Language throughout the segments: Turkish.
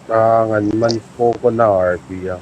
man focus na RP ah.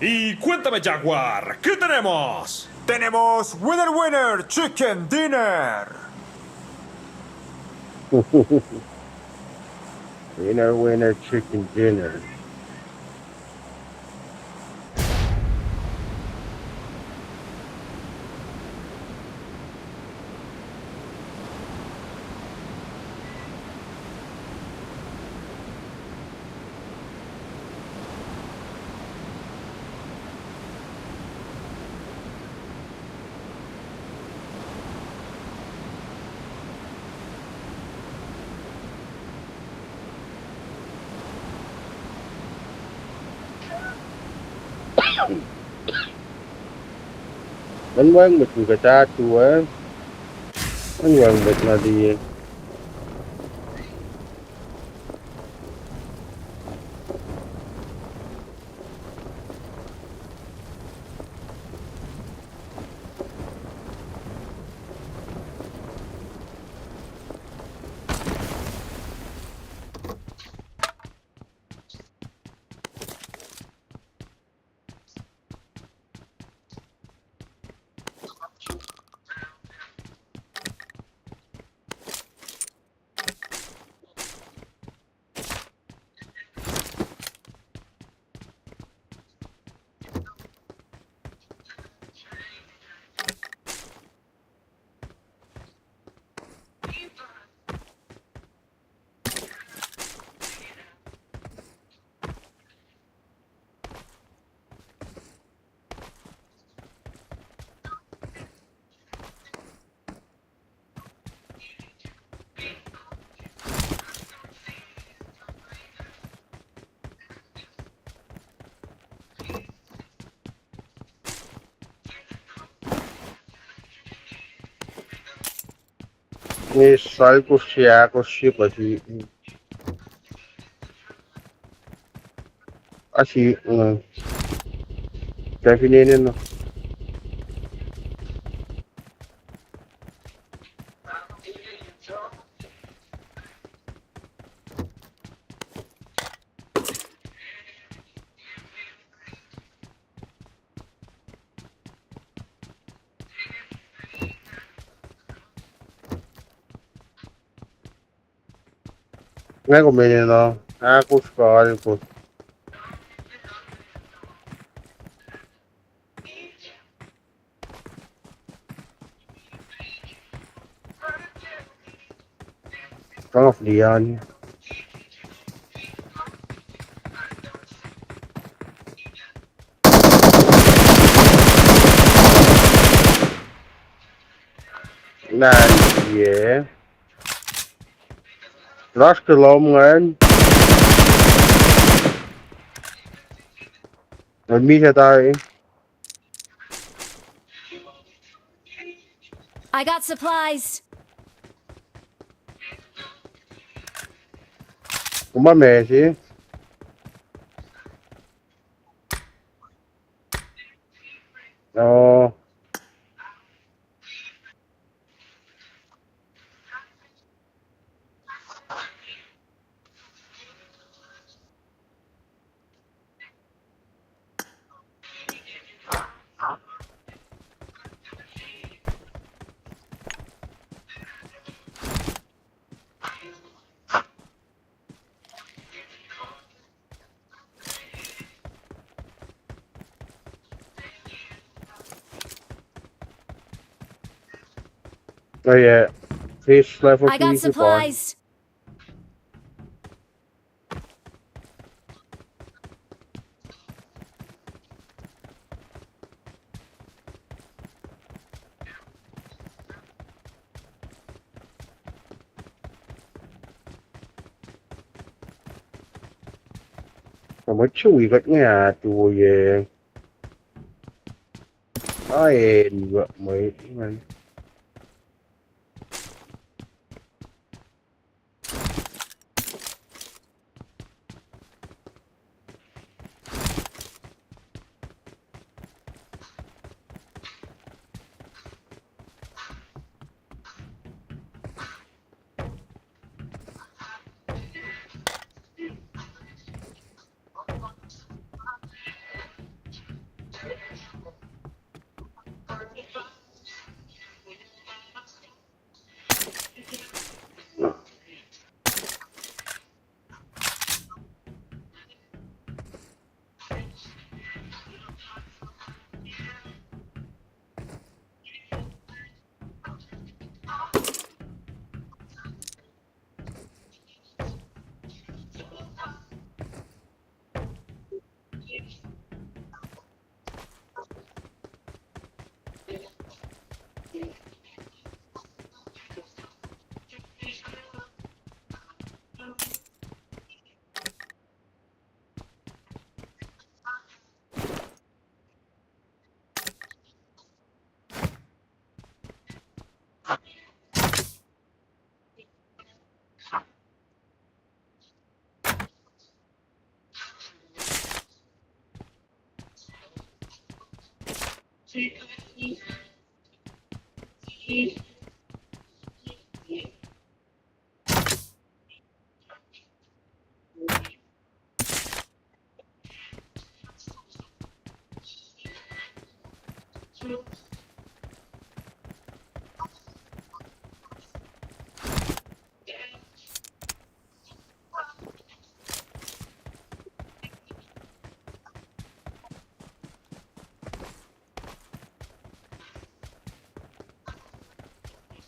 Y cuéntame, Jaguar, ¿qué tenemos? Tenemos Winner Chicken Dinner. Winner chicken dinner. Bánh quán bịch người ta chua á. Bánh quán bịch là gì? Ni sai così così. Ah sì, stai finendo? Come no? Ah, Kosraean. Pangaplian. Yeah. Last long man. Mình mi theo tay. I got supplies. Cũng bắt mè chứ. Ờ. Oh yeah. Fish level I 3 got chứ còn. supplies. Mà mới chui cái nhà chùa về. Ai vợ mới man.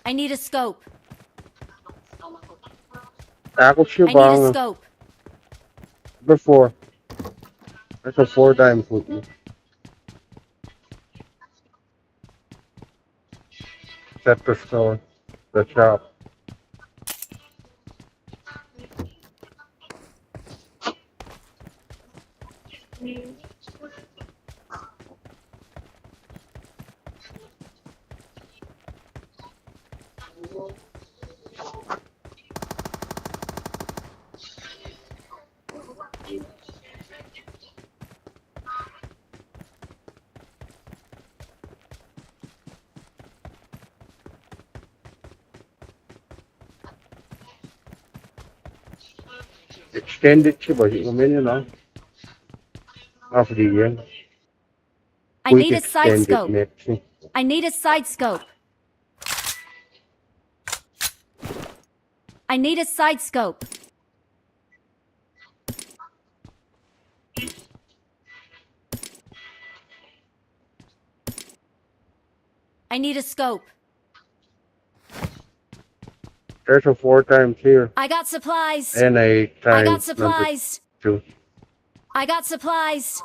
I need a scope. Ako siya I need a bang scope. before. That's a 4 times with me. Set the store, the shop. Extended siya ba? Yung yun, no? After the year. I Quick need a side extended scope. next. I need a side scope. I need a side scope. I need a scope. There's a 4 times here. I got supplies. And a I got times number supplies. 2. I got supplies.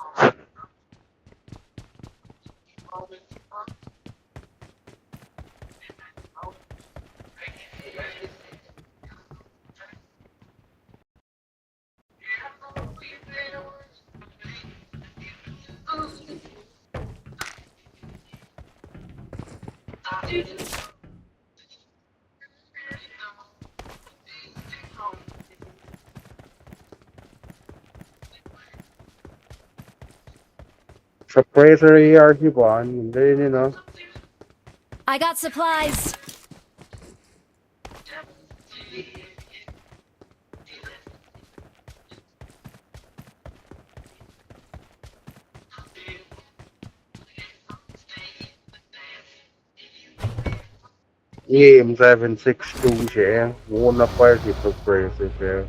Suppressor ARG1. Hindi yun, you know. I got supplies. EM 762 siya. Muna pa si suppressor siya.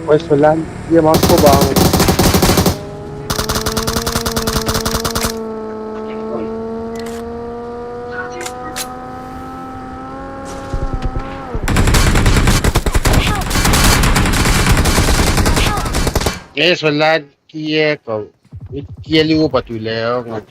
Pwesto lang. Yaman ko bang Eso la quiero. Quiero para tu león.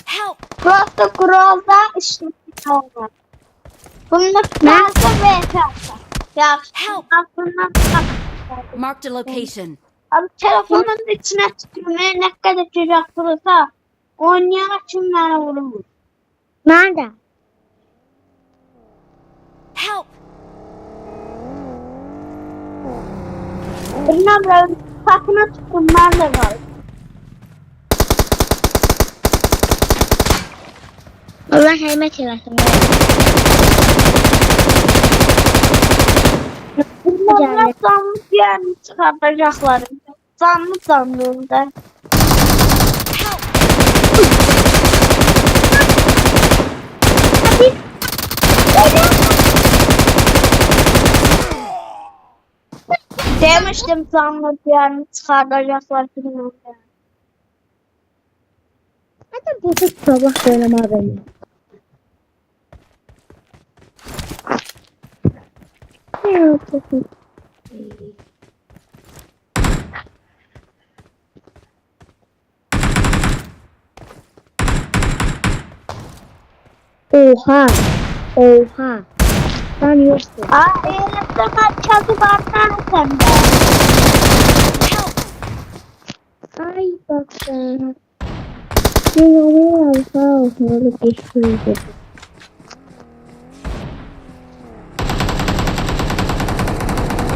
Help! Burası kuralda işlemi olmaz. Bunda fazla ve fazla. Ya Help! aklından Marked a location. abi telefonun içine tükürmeye ne kadar çocuk olursa oynayan kimlere vurulur. Nerede? Help! Bilmem ben kapına tutunlar da var. Allah heymet eylesin. Bunlar zanlı bir yerini çıkartacaklar. Zanlı orada. Help! Demiştim zanlı bir yerini çıkartacaklar. Hadi bu da sabah söyleme beni. Oha. Oha. Ben yoksun. Elimde çatı var sende. Help! Ay bak sen. Ben onu sağ olsun öyle geçti.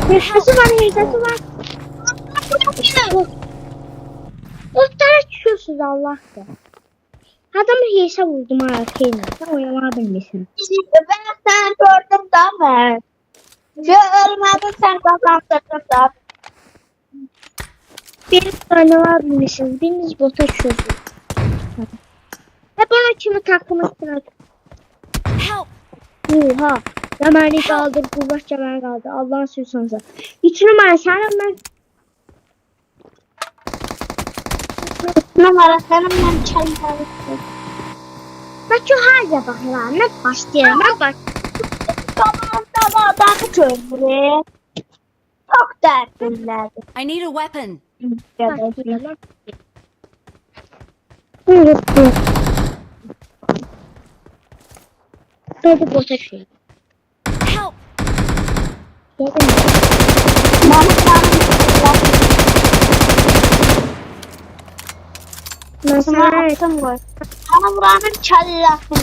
Hırsızı var. Dostlara çıkıyorsunuz Allah'ta. Adamı hıysa vurdum arkayla. Sen oyalabilmişsin. Ben sen gördüm da ben. Ölmedin sen kazandırdın da. Bir tane alabilmişsiniz. Biriniz bota çıkıyorsunuz. Hep ona kimi takmışsınız. Help! Oha. Cemal'i kaldır. Kuvvet Cemal kaldı. Allah'ın sözünüze. 3 numara sen ben. Numara senin ben çalıyorum. Bak şu halde bak lan. Ne başlayalım. Bak. Tamam adamı çözdürüyor. Çok dertlilerdi. I need a weapon. Hadi bota şey. Help! Bana vuranın çalılasın.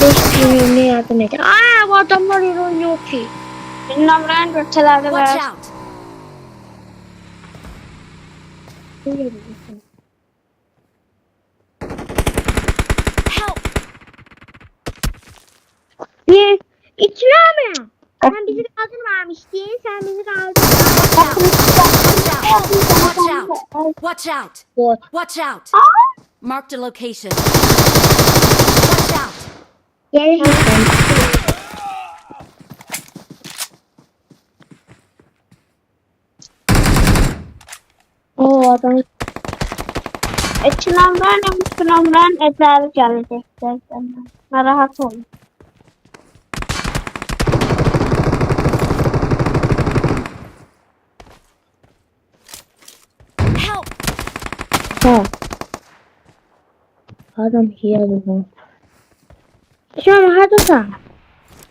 Beş günlüğüne yardım edin. Bu adamlar oynuyor ki. Benim buranın göçelerde Watch var. out! Help! Bir, iki mi? Sen bizi kaldırmamıştın. Sen bizi kaldırmamıştın. Watch out! Watch out! Bot. Watch out! Aa! Marked a location. Watch out! Gel. O adam. Çınavdan etrafı gelecekler senden. Narahat olun. Help! Ha. Adam hiyerli bu. Şu an hardasın.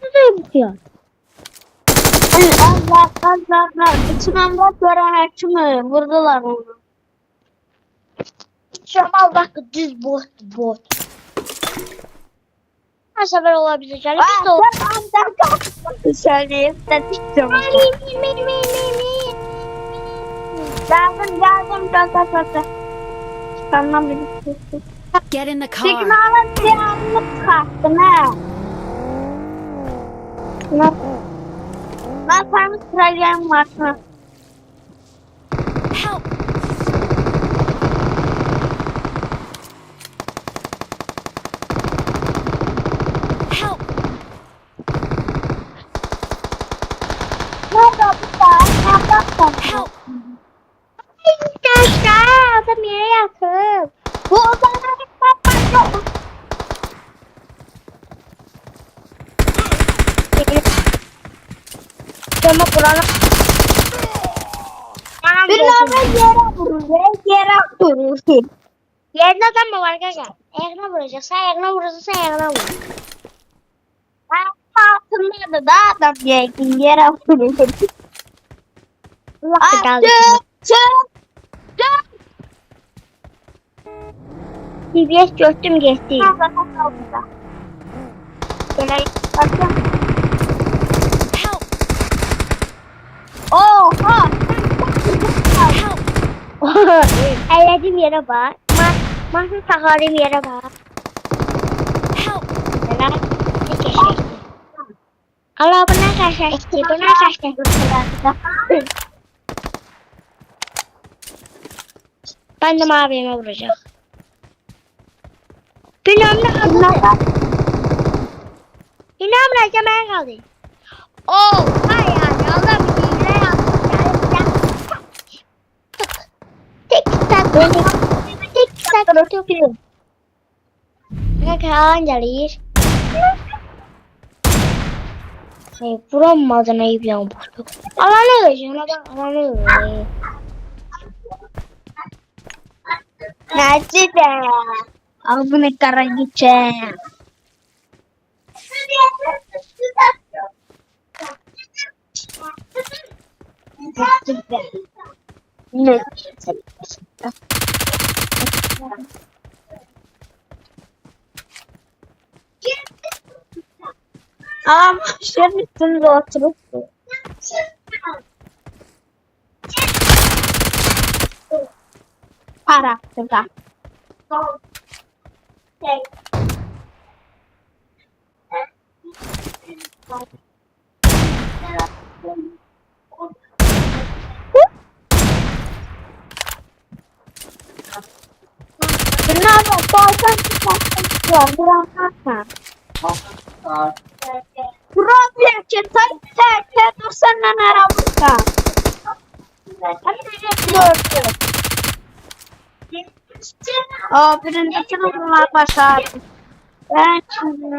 Nereye bakıyor? Allah. Çınavdan gören hekimi vurdular onu. Şu an bak düz bot. Her sefer olabilecek. Biz de o. Söyleyeyim. Dedim. Geldim. Çıkarmam beni. Get in the car. Signalın devamını çıkarttım ha. Ben sana sırayacağım varsa. Help! Help! Nerede bu da? Help! Arkadaşlar adam yere yakın. Bu odana gitmek yok. Cama kuralım. Yere vurur. Yerine adam mı var kanka? Ayağına vuracak. Sen ayağına vurursun, sen ayağına vur. Altında da adam yere vurur. Allah çık. TBS gördüm geçti. Böyle bakın. Help! Oha! Help! Elledim yere bak. Masa sakarım yere bak. Help! Neler? Ne keşfetti? Allah buna keşfetti. Ben de mavime vuracağım. Bilmem vuracağım ben kaldı. Oh, hay yani Allah bir hile yaptı. Tek tak tutuyor. Kanka gelir. Vuramadı ne yapacağım bu. Alana geçeceğim alana geçeceğim. Nerede? Al bunu kara gideceğim. Ne? Ama şöyle üstünde oturup para da. Kenapa pasang berangkat? Problem kita dosan narabuka. Oh, birinde kenapa pasar? Ben şimdi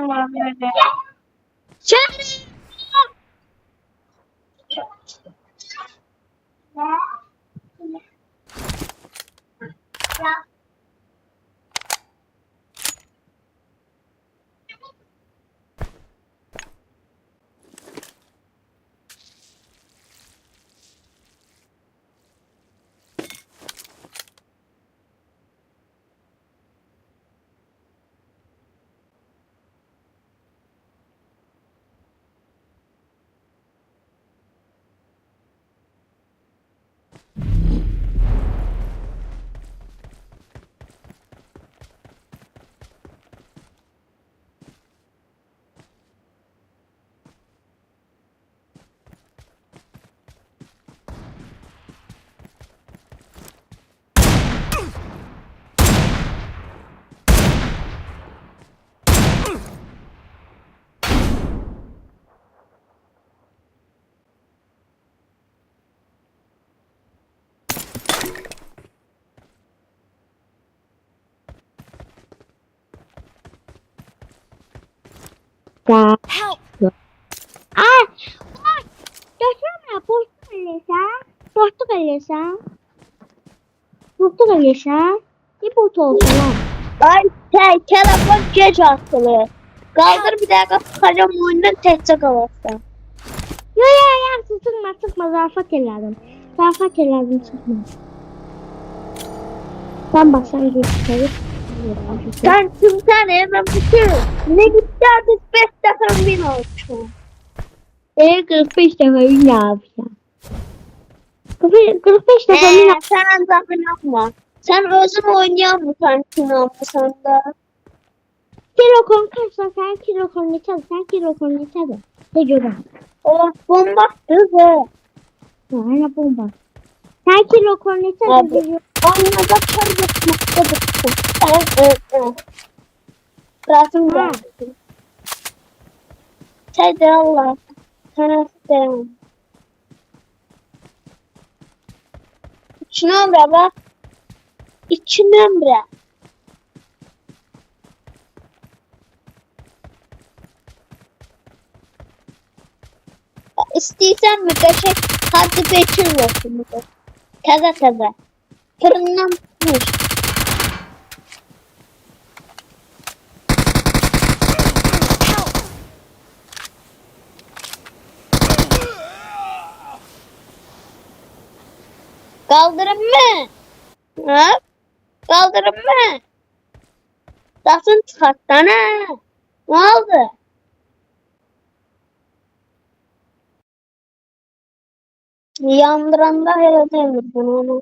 Sen. Help! Ay. Ay. Götürme. Portuk elesen. Portuk elesen. Portuk elesen. Bir bot olsun lan. Ay telefon geç atılır. Kaldır bir dakika sıkacağım oyundan tekçe kalırsın. Yo sıkma zarafat elədim. Zarafat elədim sıkma. Sen baksan geçsene. Sen kimsen ben bütün. Ne gitti artık 5 defa bin olsun. 45 defa bin ne yapacaksın? 45 defa bin sen zaten yapma. Sen özün oynayan mı sanki ne yapmasan da? Kilo kon kaçsa sen kilo kon geçer. Sen kilo kon geçer de. Ne göre? O bomba hızı. Hala bomba. Sen kilo kon geçer de. Onlarda kardeşlikte evet. Rasım geldi. Hadi Allah. Sana devam. İçine ömre bak. İçine ömre. İstiysen mi kaşık hadi bekir olsun. Taze. Fırından tutmuş. Kaldırın mı? Ha? Kaldırın mı? Dasın çıkartsana. Ne oldu? Yandıranda hele demir bunu.